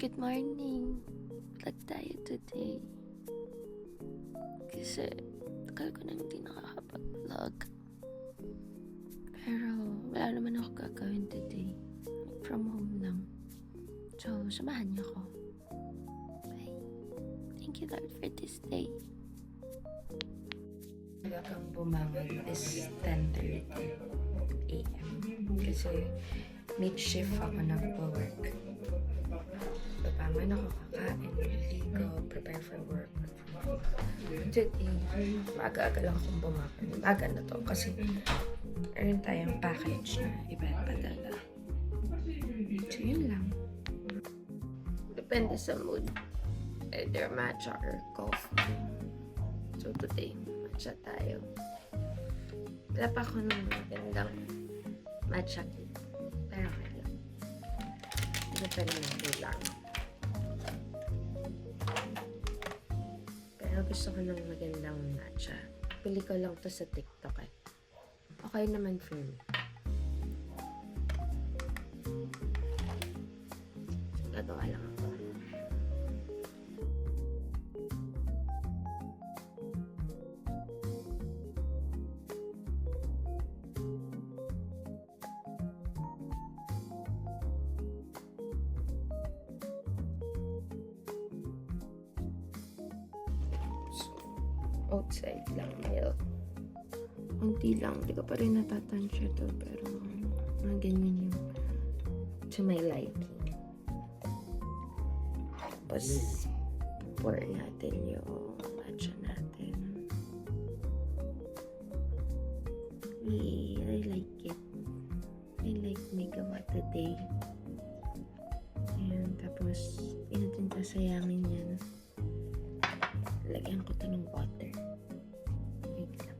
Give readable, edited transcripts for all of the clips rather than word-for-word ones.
Good morning. Vlog tayo today. Kasi tagal ko na hindi nakakapag-vlog. Pero wala naman ako gagawin today. From home lang. So, samahan niyo ako. Bye. Thank you Lord for this day. Kang bumangon is 10:30 a.m. Kasi mid-shift ako nagpo-work. Babangon ako, kakain, ligo, prepare for work. Today, maaga-aga lang akong bumangon. Maaga na to kasi meron tayong package na ipapadala. So, yun lang. Depende sa mood. Either matcha or coffee. So, today, matcha tayo. Wala pa ako ng magandang matcha cake. Pero okay lang. Hindi pa naman lang. Pero gusto ko ng magandang matcha. Pili ko lang to sa TikTok eh. Okay naman for me. Gagawa lang ako. Outside lang milk. Kunti lang. Hindi ko pa rin natatansya to. Pero mga ganyan yung to my liking. Tapos pour natin yung matcha natin. I like it. I like my gawa today. Ayan. Tapos natin sasayangin yan. Lagyan ko ito ng water. Wait lang.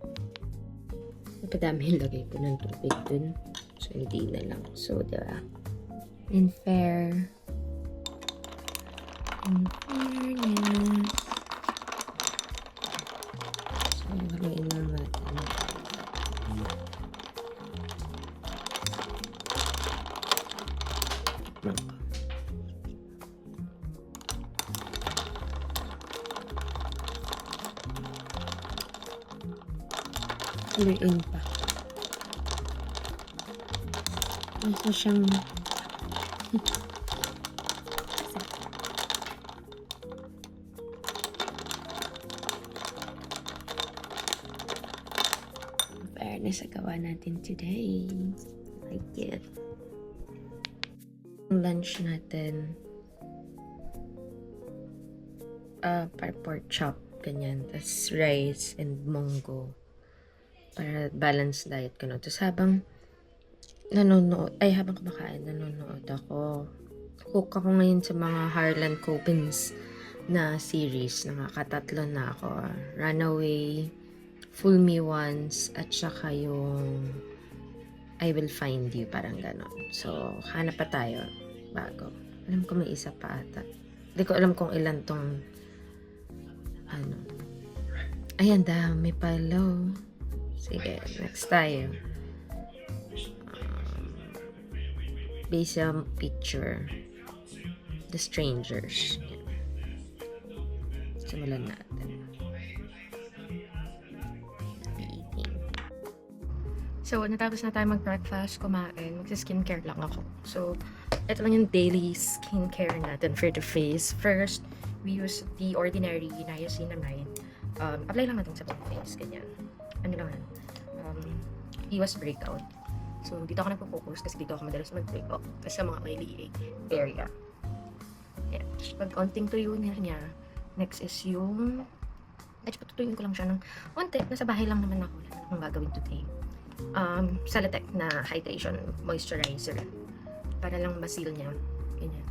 Napadami yung lagay ko ng tubig dun. So, hindi na lang. So, diba? In fairness. So, haluin lang natin. Haluin pa. Ito siyang fairness sa gawa natin today. Like it. Ang lunch natin pork chop, ganyan. Tapos rice and munggo. Para balance diet ko, no? Tapos habang habang kumakain, nanonood ako. Hook ako ngayon sa mga Harlan Coben's na series. Nakakatatlo na ako. Runaway, Fool Me Once, at saka yung I Will Find You, parang ganon. So, hanap pa tayo bago. Alam ko may isa pa ata. Hindi ko alam kung ilan tong ayan, dami pala. Sige, next tayo. Based on picture. The Strangers. Simulan natin. Eating. So, natapos na tayo mag-breakfast, kumain. Magsa-skincare lang ako. So, ito lang yung daily skincare natin for the face. First, we use the ordinary niacinamide. Apply lang natin sa buong face. Ganyan. Ano lang yan? Iwas breakout. So, dito ako nagpo-focus kasi dito ako madalas mag-breakout. Kasi sa mga oily area. Ayan. Pag konting tuyo niya, next is yung medyo patutuyuin ko lang siya ng konti. Nasa bahay lang naman ako. Wala na akong gagawin today. Salatec na hydration moisturizer. Para lang ma-seal niya. Ganyan.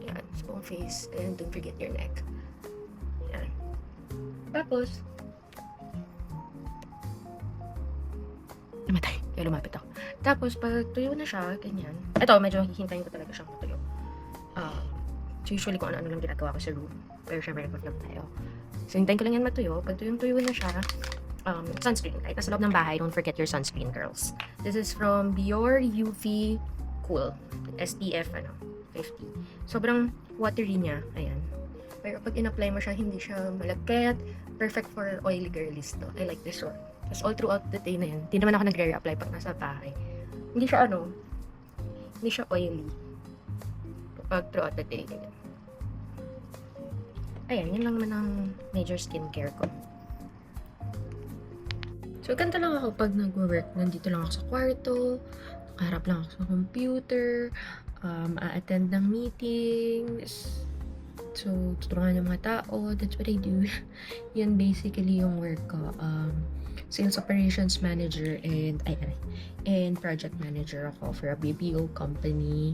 Ayan. Sa buong face. And don't forget your neck. Ayan. Tapos, namatay. Kaya lumapit ako. Tapos, pag tuyo na siya, ganyan. Ito, medyo hihintayin ko talaga siyang matuyo. So, usually kung ano-ano lang ginagawa ko sa room. Pero syempre, nag-vlog tayo. So, hintayin ko lang yan matuyo. Pag tuyong-tuyo na siya, sunscreen. Kahit nasa loob ng bahay, don't forget your sunscreen, girls. This is from Biore UV Cool. SPF 50. Sobrang watery niya, ayan. Pero pag in-apply mo siya, hindi siya malagkit. Perfect for oily girlies to. I like this one. Tapos all throughout the day na yan, hindi naman ako nagre-reapply pag nasa bahay. Hindi siya hindi siya oily. Pag throughout the day, ganyan. Ayan, yun lang naman ang major skincare ko. So, ganito lang ako pag nag-work. Nandito lang ako sa kwarto, nakaharap lang ako sa computer, a-attend ng meetings, so, tutulungan yung mga tao. That's what I do. Yan basically yung work ko. Sales operations manager and project manager ako for a BPO company.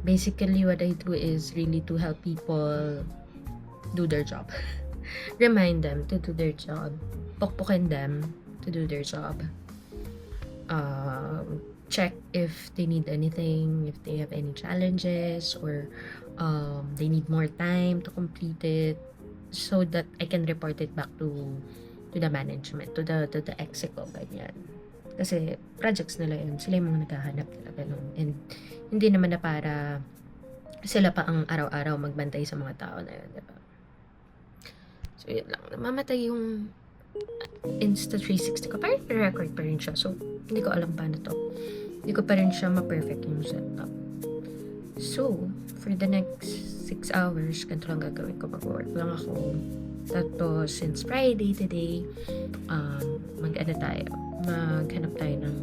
Basically, what I do is really to help people do their job. Remind them to do their job. Pukpukin them to do their job. Check if they need anything, if they have any challenges, or they need more time to complete it, so that I can report it back to the management, to the execo, ganyan. Kasi projects nila yun, sila yung mga naghahanap talaga nun. And hindi naman na para sila pa ang araw-araw magbantay sa mga tao na yun, diba? So yun lang, namamatay yung Insta360 ko. Parang record pa rin siya, so hindi ko alam paano to. Hindi ko pa rin siya ma-perfect yung setup. So, for the next 6 hours, ganito lang gagawin ko. Mag-work lang ako. Tapos, since Friday today, maghanap tayo ng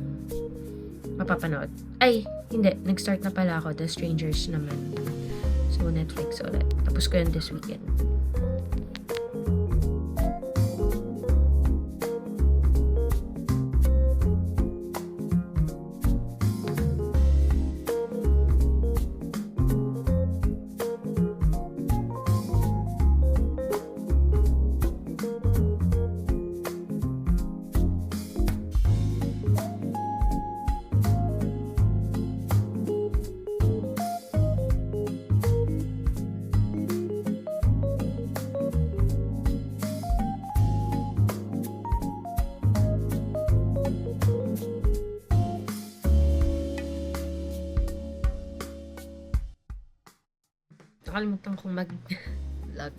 mapapanood. Ay, hindi. Nag-start na pala ako. The Strangers naman. So, Netflix ulit. Tapos ko yun this weekend. Nakalimutan kong mag-vlog.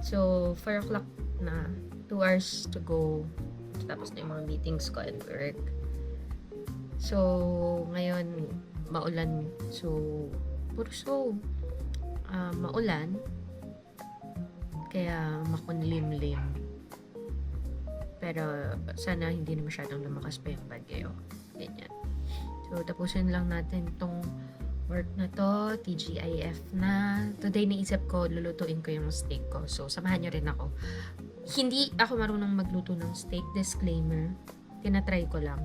So, 4 o'clock na. 2 hours to go. Tapos na yung mga meetings ko at work. So, ngayon, maulan. So, maulan. Kaya, makunlimlim. Pero, sana hindi na masyadong lumakas pa yung bagyo. Ganyan. So, tapusin lang natin tong work na to, TGIF na. Today, naisip ko, lulutuin ko yung steak ko. So, samahan nyo rin ako. Hindi ako marunong magluto ng steak. Disclaimer. Tinatry ko lang.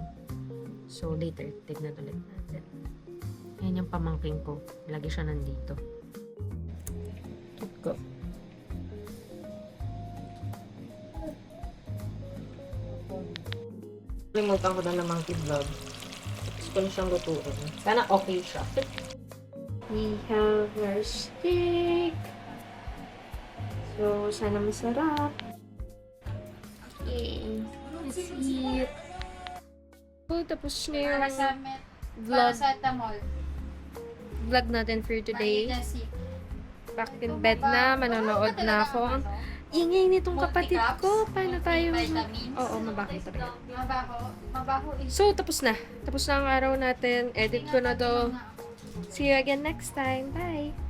So, later, tignan ulit natin. Yan yung pamangking ko. Lagi siya nandito. Keep go. Limutan ko na namang i-vlog. Gusto ko na siyang lutuin. Sana okay siya. We have our steak. So, sana masarap. Okay. Let's eat. So, tapos na yung vlog natin for today. Back in bed na. Manonood na ako. Ingay nitong kapatid ko. Paano tayo? Oo, mabaho talaga. So, tapos na. Tapos na ang araw natin. Edit ko na to. See you again next time. Bye!